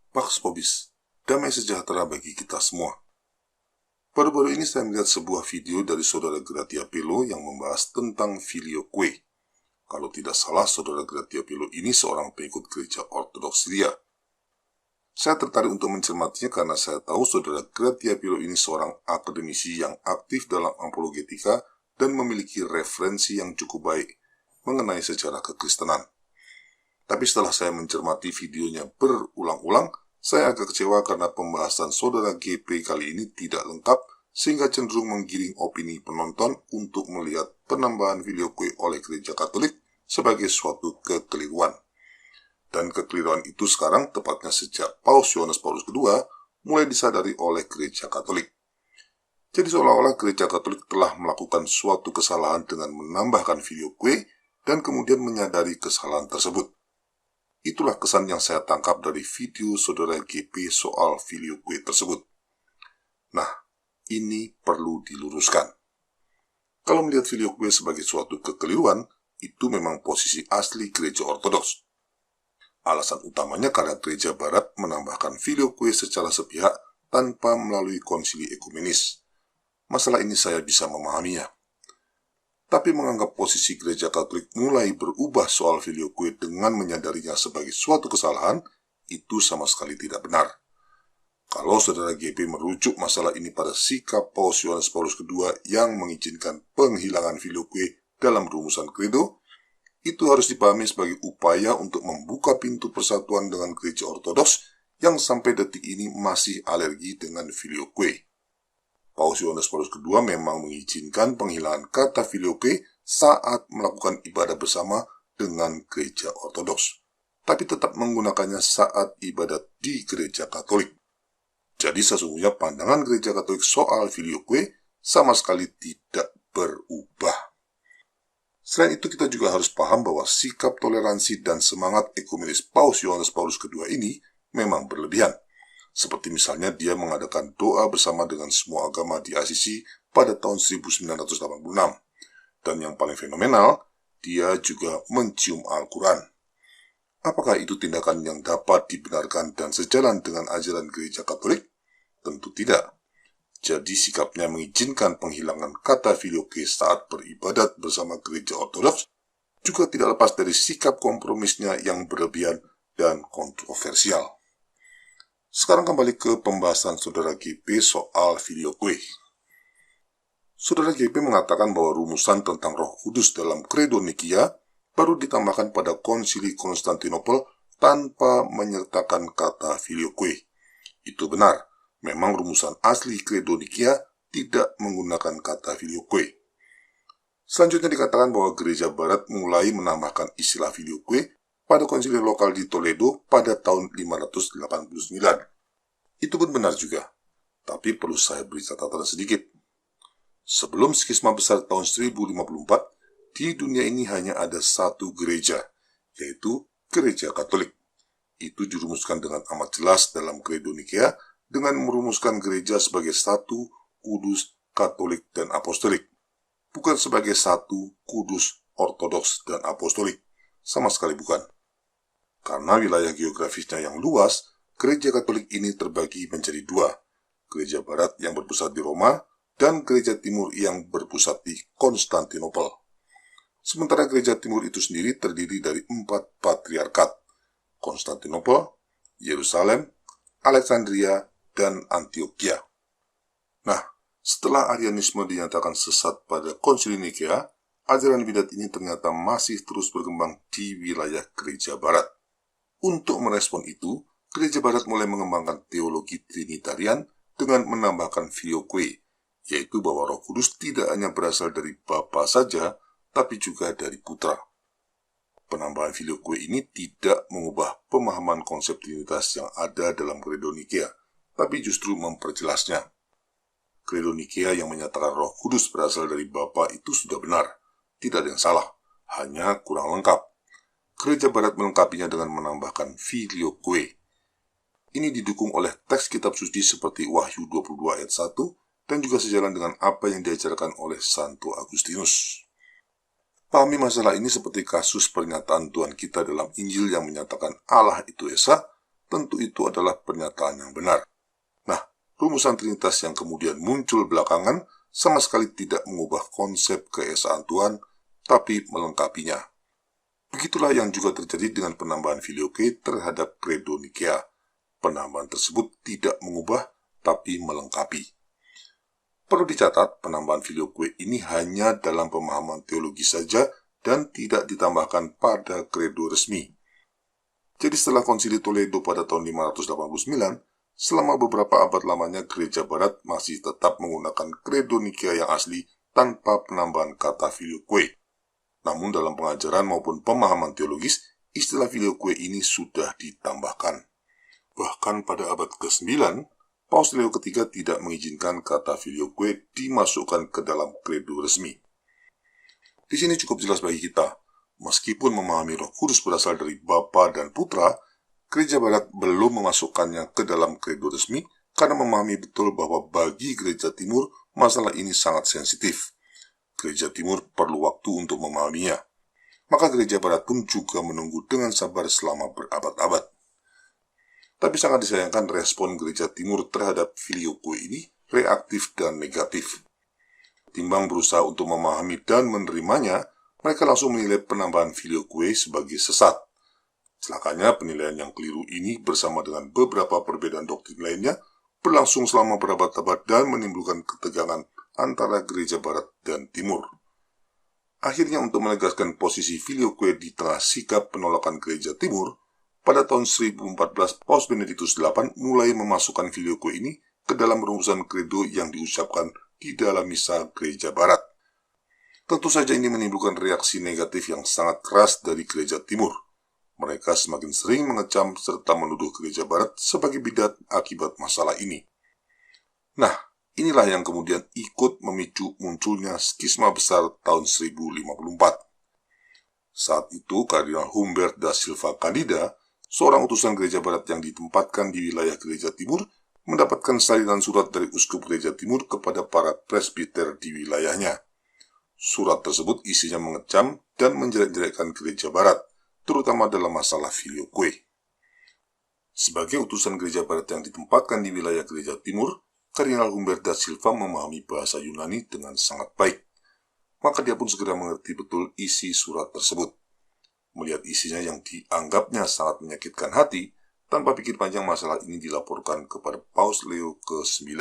Pax Vobis, damai sejahtera bagi kita semua. Baru-baru ini saya melihat sebuah video dari saudara Gratia Pelo yang membahas tentang filioque. Kalau tidak salah, saudara Gratia Pelo ini seorang pengikut gereja Ortodoks Syria. Saya tertarik untuk mencermatinya karena saya tahu saudara Gratia Pelo ini seorang akademisi yang aktif dalam apologetika dan memiliki referensi yang cukup baik mengenai sejarah kekristenan. Tapi setelah saya mencermati videonya berulang-ulang, saya agak kecewa karena pembahasan saudara GP kali ini tidak lengkap sehingga cenderung menggiring opini penonton untuk melihat penambahan filioque oleh gereja Katolik sebagai suatu kekeliruan. Dan kekeliruan itu sekarang, tepatnya sejak Paus Yohanes Paulus II, mulai disadari oleh gereja Katolik. Jadi seolah-olah gereja Katolik telah melakukan suatu kesalahan dengan menambahkan filioque dan kemudian menyadari kesalahan tersebut. Itulah kesan yang saya tangkap dari video saudara GP soal filioque tersebut. Nah, ini perlu diluruskan. Kalau melihat filioque sebagai suatu kekeliruan, itu memang posisi asli gereja Ortodoks. Alasan utamanya karena gereja Barat menambahkan filioque secara sepihak tanpa melalui konsili ekumenis. Masalah ini saya bisa memahaminya. Tapi menganggap posisi gereja Katolik mulai berubah soal filioque dengan menyadarinya sebagai suatu kesalahan, itu sama sekali tidak benar. Kalau saudara GP merujuk masalah ini pada sikap Paus Yohanes Paulus II yang mengizinkan penghilangan filioque dalam rumusan kredo, itu harus dipahami sebagai upaya untuk membuka pintu persatuan dengan gereja Ortodoks yang sampai detik ini masih alergi dengan filioque. Paus Yohanes Paulus II memang mengizinkan penghilangan kata filioque saat melakukan ibadah bersama dengan gereja Ortodoks, tapi tetap menggunakannya saat ibadat di gereja Katolik. Jadi sesungguhnya pandangan gereja Katolik soal filioque sama sekali tidak berubah. Selain itu kita juga harus paham bahwa sikap toleransi dan semangat ekumenis Paus Yohanes Paulus II ini memang berlebihan. Seperti misalnya dia mengadakan doa bersama dengan semua agama di Asisi pada tahun 1986. Dan yang paling fenomenal, dia juga mencium Al-Quran. Apakah itu tindakan yang dapat dibenarkan dan sejalan dengan ajaran gereja Katolik? Tentu tidak. Jadi sikapnya mengizinkan penghilangan kata filioque saat beribadat bersama gereja Ortodoks juga tidak lepas dari sikap kompromisnya yang berlebihan dan kontroversial. Sekarang kembali ke pembahasan saudara GP soal filioque. Saudara GP mengatakan bahwa rumusan tentang Roh Kudus dalam Kredo Nikia baru ditambahkan pada Konsili Konstantinopel tanpa menyertakan kata filioque. Itu benar, memang rumusan asli Kredo Nikia tidak menggunakan kata filioque. Selanjutnya dikatakan bahwa gereja Barat mulai menambahkan istilah filioque pada konsili lokal di Toledo pada tahun 589. Itu pun benar juga, tapi perlu saya beri catatan sedikit. Sebelum skisma besar tahun 1054, di dunia ini hanya ada satu gereja, yaitu gereja Katolik. Itu dirumuskan dengan amat jelas dalam Kredo Nikia dengan merumuskan gereja sebagai satu, kudus, Katolik, dan apostolik. Bukan sebagai satu, kudus, ortodoks, dan apostolik. Sama sekali bukan. Karena wilayah geografisnya yang luas, gereja Katolik ini terbagi menjadi dua, gereja Barat yang berpusat di Roma dan gereja Timur yang berpusat di Konstantinopel. Sementara gereja Timur itu sendiri terdiri dari 4 patriarkat, Konstantinopel, Yerusalem, Alexandria, dan Antioquia. Nah, setelah Arianisme dinyatakan sesat pada Konsili Nikea, ajaran bidat ini ternyata masih terus berkembang di wilayah gereja Barat. Untuk merespon itu, gereja Barat mulai mengembangkan teologi Trinitarian dengan menambahkan filioque, yaitu bahwa Roh Kudus tidak hanya berasal dari Bapa saja, tapi juga dari Putra. Penambahan filioque ini tidak mengubah pemahaman konsep Trinitas yang ada dalam Kredo Nikea, tapi justru memperjelasnya. Kredo Nikea yang menyatakan Roh Kudus berasal dari Bapa itu sudah benar, tidak ada yang salah, hanya kurang lengkap. Gereja Barat melengkapinya dengan menambahkan filioque. Ini didukung oleh teks kitab suci seperti Wahyu 22 ayat 1 dan juga sejalan dengan apa yang diajarkan oleh Santo Agustinus. Pahami masalah ini seperti kasus pernyataan Tuhan kita dalam Injil yang menyatakan Allah itu Esa tentu itu adalah pernyataan yang benar. Nah, rumusan Trinitas yang kemudian muncul belakangan sama sekali tidak mengubah konsep keesaan Tuhan, tapi melengkapinya. Begitulah yang juga terjadi dengan penambahan Filioque terhadap Credo Nikea. Penambahan tersebut tidak mengubah, tapi melengkapi. Perlu dicatat, penambahan Filioque ini hanya dalam pemahaman teologi saja dan tidak ditambahkan pada Credo resmi. Jadi setelah Konsili Toledo pada tahun 589, selama beberapa abad lamanya Gereja Barat masih tetap menggunakan Credo Nikea yang asli tanpa penambahan kata Filioque. Namun dalam pengajaran maupun pemahaman teologis, istilah Filioque ini sudah ditambahkan. Bahkan pada abad ke-9, Paus Leo III tidak mengizinkan kata Filioque dimasukkan ke dalam Credo resmi. Di sini cukup jelas bagi kita, meskipun memahami Roh Kudus berasal dari Bapa dan Putra, Gereja Barat belum memasukkannya ke dalam Credo resmi karena memahami betul bahwa bagi Gereja Timur, masalah ini sangat sensitif. Gereja Timur perlu waktu untuk memahaminya. Maka Gereja Barat pun juga menunggu dengan sabar selama berabad-abad. Tapi sangat disayangkan respon Gereja Timur terhadap Filioque ini reaktif dan negatif. Timbang berusaha untuk memahami dan menerimanya, mereka langsung menilai penambahan Filioque sebagai sesat. Celakanya penilaian yang keliru ini bersama dengan beberapa perbedaan doktrin lainnya berlangsung selama berabad-abad dan menimbulkan ketegangan antara Gereja Barat dan Timur. Akhirnya untuk menegaskan posisi Filioque di tengah sikap penolakan Gereja Timur, pada tahun 1014 Paus Benediktus VIII mulai memasukkan Filioque ini ke dalam rumusan kredo yang diucapkan di dalam misa Gereja Barat. Tentu saja ini menimbulkan reaksi negatif yang sangat keras dari Gereja Timur. Mereka semakin sering mengecam serta menuduh Gereja Barat sebagai bidat akibat masalah ini. Nah, inilah yang kemudian ikut memicu munculnya skisma besar tahun 1054. Saat itu, Kardinal Humbert da Silva Candida, seorang utusan Gereja Barat yang ditempatkan di wilayah Gereja Timur, mendapatkan salinan surat dari Uskup Gereja Timur kepada para presbiter di wilayahnya. Surat tersebut isinya mengecam dan menjelek-jelekkan Gereja Barat, terutama dalam masalah Filioque. Sebagai utusan Gereja Barat yang ditempatkan di wilayah Gereja Timur, Kardinal Humbert da Silva memahami bahasa Yunani dengan sangat baik. Maka dia pun segera mengerti betul isi surat tersebut. Melihat isinya yang dianggapnya sangat menyakitkan hati, tanpa pikir panjang masalah ini dilaporkan kepada Paus Leo ke-9.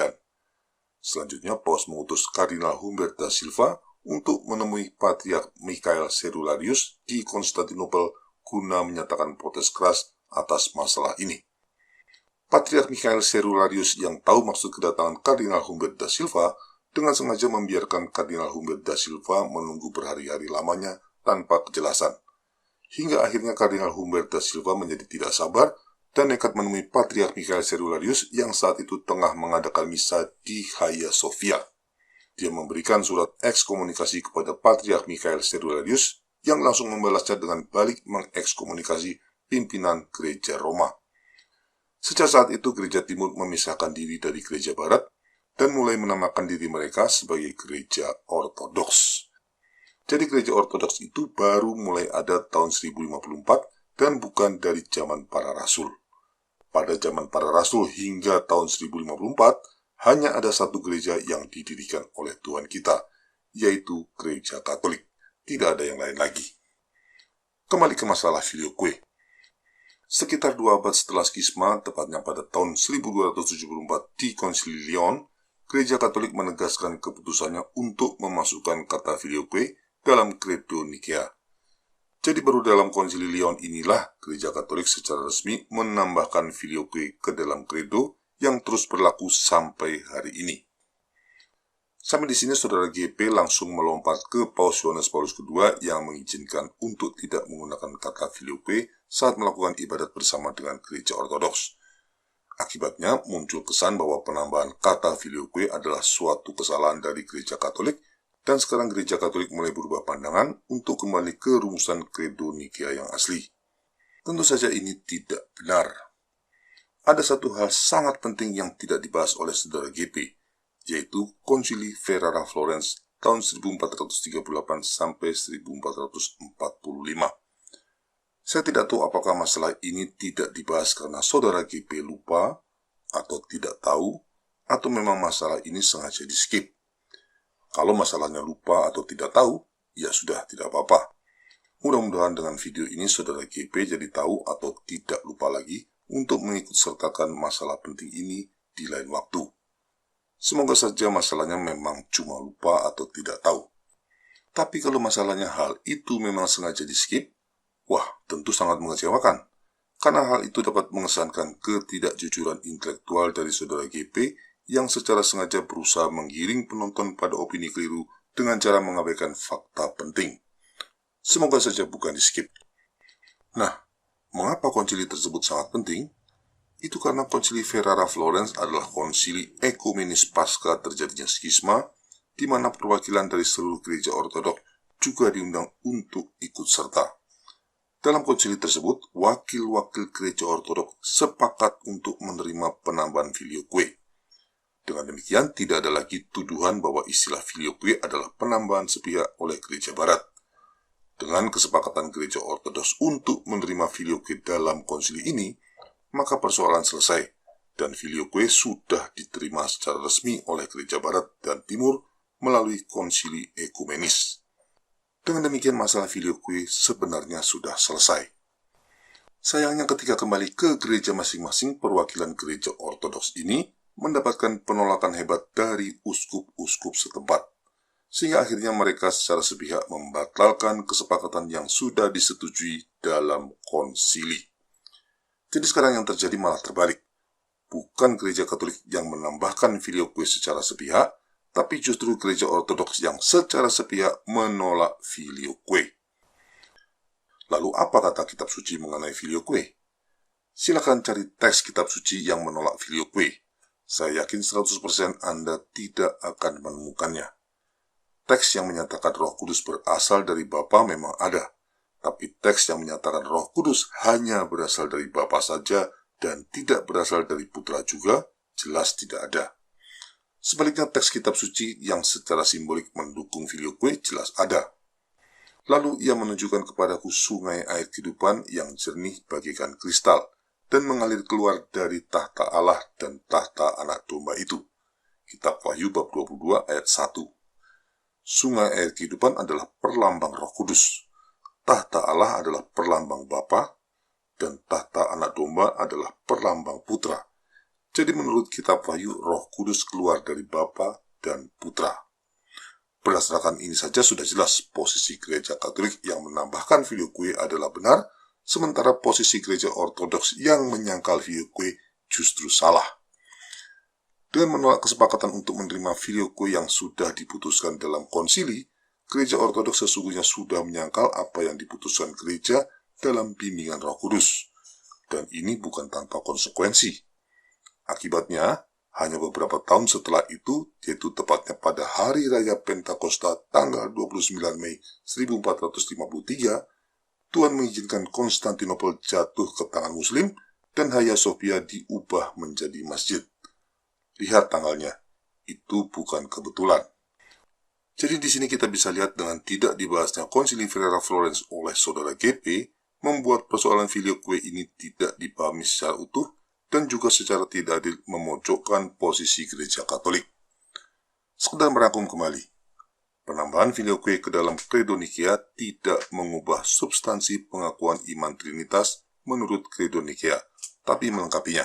Selanjutnya, Paus mengutus Kardinal Humbert da Silva untuk menemui Patriark Michael Cerularius di Konstantinopel guna menyatakan protes keras atas masalah ini. Patriark Michael Cerularius yang tahu maksud kedatangan Kardinal Humbert da Silva dengan sengaja membiarkan Kardinal Humbert da Silva menunggu berhari-hari lamanya tanpa kejelasan. Hingga akhirnya Kardinal Humbert da Silva menjadi tidak sabar dan nekat menemui Patriark Michael Cerularius yang saat itu tengah mengadakan misa di Hagia Sophia. Dia memberikan surat ekskomunikasi kepada Patriark Michael Cerularius yang langsung membalasnya dengan balik mengekskomunikasi pimpinan Gereja Roma. Sejak saat itu Gereja Timur memisahkan diri dari Gereja Barat dan mulai menamakan diri mereka sebagai Gereja Ortodoks. Jadi Gereja Ortodoks itu baru mulai ada tahun 1054 dan bukan dari zaman para rasul. Pada zaman para rasul hingga tahun 1054, hanya ada satu gereja yang didirikan oleh Tuhan kita, yaitu Gereja Katolik. Tidak ada yang lain lagi. Kembali ke masalah Filioque. Sekitar 2 abad setelah skisma, tepatnya pada tahun 1274 di Konsili Lyon, Gereja Katolik menegaskan keputusannya untuk memasukkan kata Filioque dalam Credo Nikea. Jadi baru dalam Konsili Lyon inilah Gereja Katolik secara resmi menambahkan Filioque ke dalam Credo yang terus berlaku sampai hari ini. Sampai di sini Saudara GP langsung melompat ke Paus Yohanes Paulus II yang mengizinkan untuk tidak menggunakan kata Filioque saat melakukan ibadat bersama dengan Gereja Ortodoks. Akibatnya muncul kesan bahwa penambahan kata Filioque adalah suatu kesalahan dari Gereja Katolik dan sekarang Gereja Katolik mulai berubah pandangan untuk kembali ke rumusan Credo Nikea yang asli. Tentu saja ini tidak benar. Ada satu hal sangat penting yang tidak dibahas oleh Saudara GP, yaitu Konsili Ferrara Florence tahun 1438 sampai 1445. Saya tidak tahu apakah masalah ini tidak dibahas karena saudara GP lupa atau tidak tahu, atau memang masalah ini sengaja di-skip. Kalau masalahnya lupa atau tidak tahu, ya sudah, tidak apa-apa. Mudah-mudahan dengan video ini saudara GP jadi tahu atau tidak lupa lagi untuk mengikut sertakan masalah penting ini di lain waktu. Semoga saja masalahnya memang cuma lupa atau tidak tahu. Tapi kalau masalahnya hal itu memang sengaja di-skip, wah, tentu sangat mengecewakan. Karena hal itu dapat mengesankan ketidakjujuran intelektual dari saudara GP yang secara sengaja berusaha menggiring penonton pada opini keliru dengan cara mengabaikan fakta penting. Semoga saja bukan di-skip. Nah, mengapa konsili tersebut sangat penting? Itu karena konsili Ferrara-Florence adalah konsili ekumenis pasca terjadinya skisma, di mana perwakilan dari seluruh gereja ortodok juga diundang untuk ikut serta. Dalam konsili tersebut, wakil-wakil gereja ortodok sepakat untuk menerima penambahan filioque. Dengan demikian, tidak ada lagi tuduhan bahwa istilah filioque adalah penambahan sepihak oleh gereja barat. Dengan kesepakatan gereja ortodoks untuk menerima filioque dalam konsili ini, maka persoalan selesai, dan filioque sudah diterima secara resmi oleh gereja barat dan timur melalui konsili ekumenis. Dengan demikian masalah filioque sebenarnya sudah selesai. Sayangnya ketika kembali ke gereja masing-masing, perwakilan gereja ortodoks ini mendapatkan penolakan hebat dari uskup-uskup setempat, sehingga akhirnya mereka secara sepihak membatalkan kesepakatan yang sudah disetujui dalam konsili. Jadi sekarang yang terjadi malah terbalik. Bukan gereja Katolik yang menambahkan filioque secara sepihak, tapi justru gereja ortodoks yang secara sepihak menolak filioque. Lalu apa kata kitab suci mengenai filioque? Silakan cari teks kitab suci yang menolak filioque. Saya yakin 100% Anda tidak akan menemukannya. Teks yang menyatakan Roh Kudus berasal dari Bapa memang ada, tapi teks yang menyatakan Roh Kudus hanya berasal dari Bapa saja dan tidak berasal dari Putra juga, jelas tidak ada. Sebaliknya teks kitab suci yang secara simbolik mendukung filioque jelas ada. Lalu ia menunjukkan kepadaku sungai air kehidupan yang jernih bagaikan kristal dan mengalir keluar dari tahta Allah dan tahta anak domba itu. Kitab Wahyu bab 22 ayat 1. Sungai air kehidupan adalah perlambang Roh Kudus. Tahta Allah adalah perlambang Bapa, dan tahta anak domba adalah perlambang Putra. Jadi menurut kitab Wahyu, Roh Kudus keluar dari Bapa dan Putra. Berdasarkan ini saja sudah jelas posisi gereja Katolik yang menambahkan filioque adalah benar, sementara posisi gereja ortodoks yang menyangkal filioque justru salah. Dengan menolak kesepakatan untuk menerima filioque yang sudah diputuskan dalam konsili, gereja ortodoks sesungguhnya sudah menyangkal apa yang diputuskan gereja dalam bimbingan Roh Kudus. Dan ini bukan tanpa konsekuensi. Akibatnya, hanya beberapa tahun setelah itu, yaitu tepatnya pada Hari Raya Pentakosta tanggal 29 Mei 1453, Tuhan mengizinkan Konstantinopel jatuh ke tangan Muslim dan Hagia Sophia diubah menjadi masjid. Lihat tanggalnya, itu bukan kebetulan. Jadi di sini kita bisa lihat dengan tidak dibahasnya konsili Ferrara-Florence oleh saudara GP, membuat persoalan filioque ini tidak dipahami secara utuh dan juga secara tidak adil memojokkan posisi gereja Katolik. Sekedar merangkum kembali, penambahan filioque ke dalam Credo Nikea tidak mengubah substansi pengakuan iman Trinitas menurut Credo Nikea, tapi melengkapinya.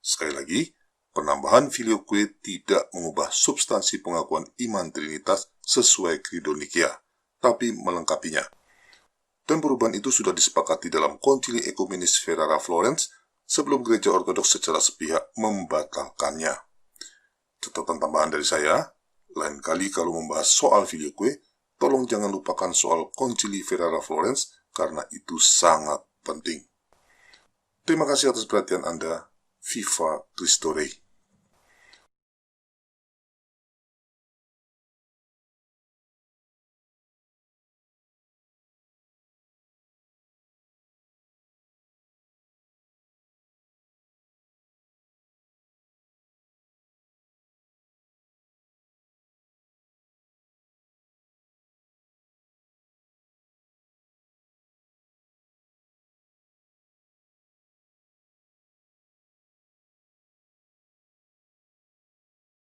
Sekali lagi, penambahan filioque tidak mengubah substansi pengakuan iman Trinitas sesuai Credo Nikea, tapi melengkapinya. Dan perubahan itu sudah disepakati dalam konsili ekumenis Ferrara-Florence sebelum gereja ortodoks secara sepihak membatalkannya. Catatan tambahan dari saya, lain kali kalau membahas soal filioque, tolong jangan lupakan soal konsili Ferrara-Florence karena itu sangat penting. Terima kasih atas perhatian Anda. Viva Cristo Rei.